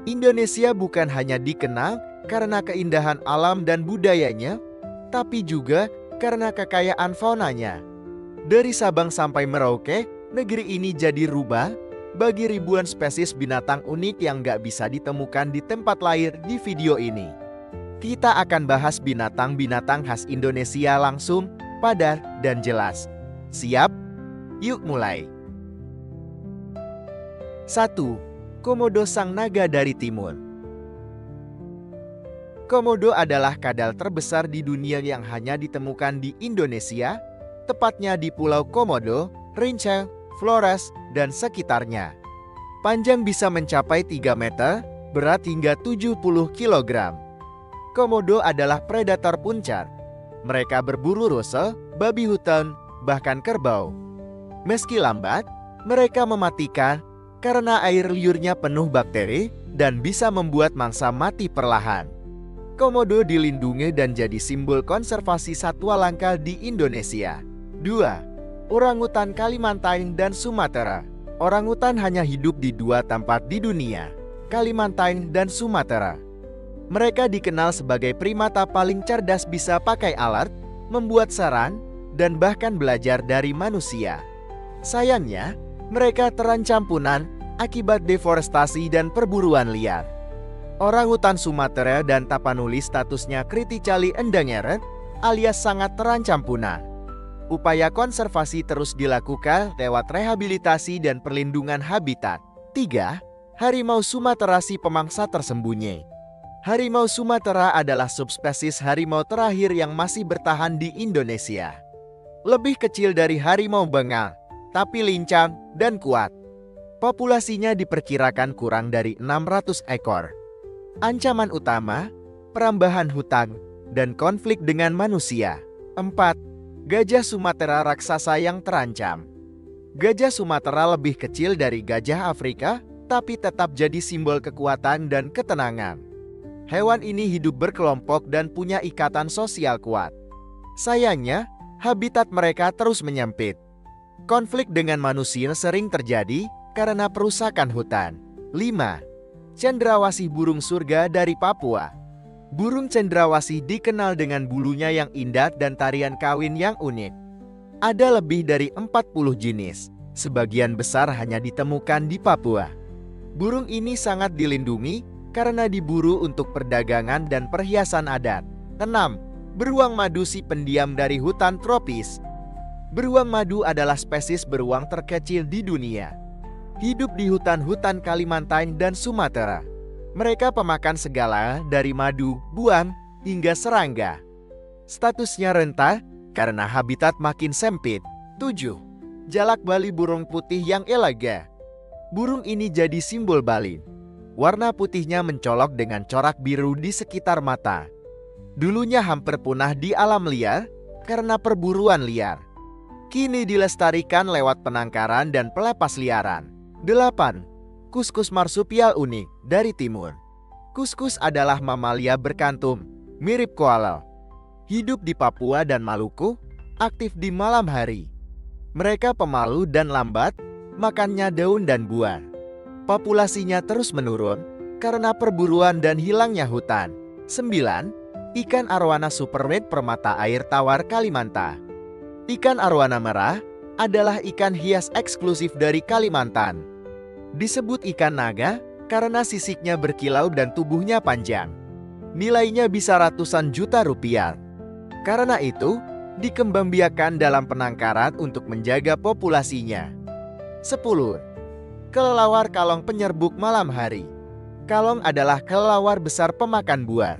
Indonesia bukan hanya dikenal karena keindahan alam dan budayanya, tapi juga karena kekayaan faunanya. Dari Sabang sampai Merauke, negeri ini jadi rubah bagi ribuan spesies binatang unik yang gak bisa ditemukan di tempat lain di video ini. Kita akan bahas binatang-binatang khas Indonesia langsung, padat, dan jelas. Siap? Yuk mulai. 1. Komodo sang naga dari timur. Komodo adalah kadal terbesar di dunia yang hanya ditemukan di Indonesia, tepatnya di Pulau Komodo, Rinca, Flores, dan sekitarnya. Panjang bisa mencapai 3 meter, berat hingga 70 kg. Komodo adalah predator puncak. Mereka berburu rusa, babi hutan, bahkan kerbau. Meski lambat, mereka mematikan karena air liurnya penuh bakteri dan bisa membuat mangsa mati perlahan. Komodo dilindungi dan jadi simbol konservasi satwa langka di Indonesia. 2. Orangutan Kalimantan dan Sumatera. Orangutan hanya hidup di 2 tempat di dunia, Kalimantan dan Sumatera. Mereka dikenal sebagai primata paling cerdas, bisa pakai alat, membuat sarang, dan bahkan belajar dari manusia. Sayangnya, mereka terancam punah akibat deforestasi dan perburuan liar. Orangutan Sumatera dan Tapanuli statusnya critically endangered alias sangat terancam punah. Upaya konservasi terus dilakukan lewat rehabilitasi dan perlindungan habitat. 3. Harimau Sumatera, si pemangsa tersembunyi. Harimau Sumatera adalah subspesies harimau terakhir yang masih bertahan di Indonesia. Lebih kecil dari harimau Bengal, tapi lincah dan kuat. Populasinya diperkirakan kurang dari 600 ekor. Ancaman utama, perambahan hutan, dan konflik dengan manusia. 4. Gajah Sumatera raksasa yang terancam. Gajah Sumatera lebih kecil dari gajah Afrika, tapi tetap jadi simbol kekuatan dan ketenangan. Hewan ini hidup berkelompok dan punya ikatan sosial kuat. Sayangnya, habitat mereka terus menyempit. Konflik dengan manusia sering terjadi karena perusakan hutan. 5. Cendrawasih burung surga dari Papua. Burung cendrawasih dikenal dengan bulunya yang indah dan tarian kawin yang unik. Ada lebih dari 40 jenis, sebagian besar hanya ditemukan di Papua. Burung ini sangat dilindungi karena diburu untuk perdagangan dan perhiasan adat. 6. Beruang madu, si pendiam dari hutan tropis. Beruang madu adalah spesies beruang terkecil di dunia. Hidup di hutan-hutan Kalimantan dan Sumatera. Mereka pemakan segala dari madu, buah, hingga serangga. Statusnya rentan karena habitat makin sempit. 7. Jalak Bali, burung putih yang elegan. Burung ini jadi simbol Bali. Warna putihnya mencolok dengan corak biru di sekitar mata. Dulunya hampir punah di alam liar karena perburuan liar. Kini dilestarikan lewat penangkaran dan pelepas liaran. 8. Kuskus marsupial unik dari timur. Kuskus adalah mamalia berkantung, mirip koala. Hidup di Papua dan Maluku, aktif di malam hari. Mereka pemalu dan lambat, makannya daun dan buah. Populasinya terus menurun karena perburuan dan hilangnya hutan. 9. Ikan arwana super red permata air tawar Kalimantan. Ikan arwana merah adalah ikan hias eksklusif dari Kalimantan. Disebut ikan naga karena sisiknya berkilau dan tubuhnya panjang. Nilainya bisa ratusan juta rupiah. Karena itu, dikembangbiakan dalam penangkaran untuk menjaga populasinya. 10. Kelelawar kalong penyerbuk malam hari. Kalong adalah kelelawar besar pemakan buah.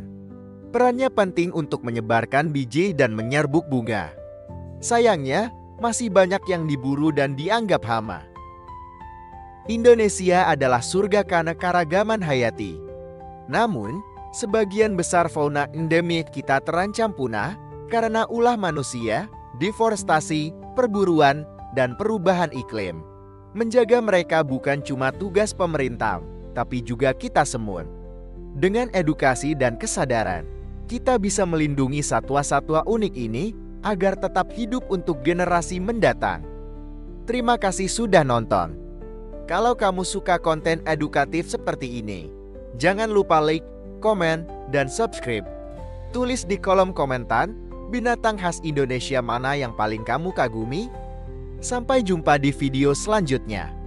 Perannya penting untuk menyebarkan biji dan menyerbuk bunga. Sayangnya, masih banyak yang diburu dan dianggap hama. Indonesia adalah surga keanekaragaman hayati. Namun, sebagian besar fauna endemik kita terancam punah karena ulah manusia, deforestasi, perburuan, dan perubahan iklim. Menjaga mereka bukan cuma tugas pemerintah, tapi juga kita semua. Dengan edukasi dan kesadaran, kita bisa melindungi satwa-satwa unik ini agar tetap hidup untuk generasi mendatang. Terima kasih sudah nonton. Kalau kamu suka konten edukatif seperti ini, Jangan lupa like, komen, dan subscribe. Tulis di kolom komentar, binatang khas Indonesia mana yang paling kamu kagumi? Sampai jumpa di video selanjutnya.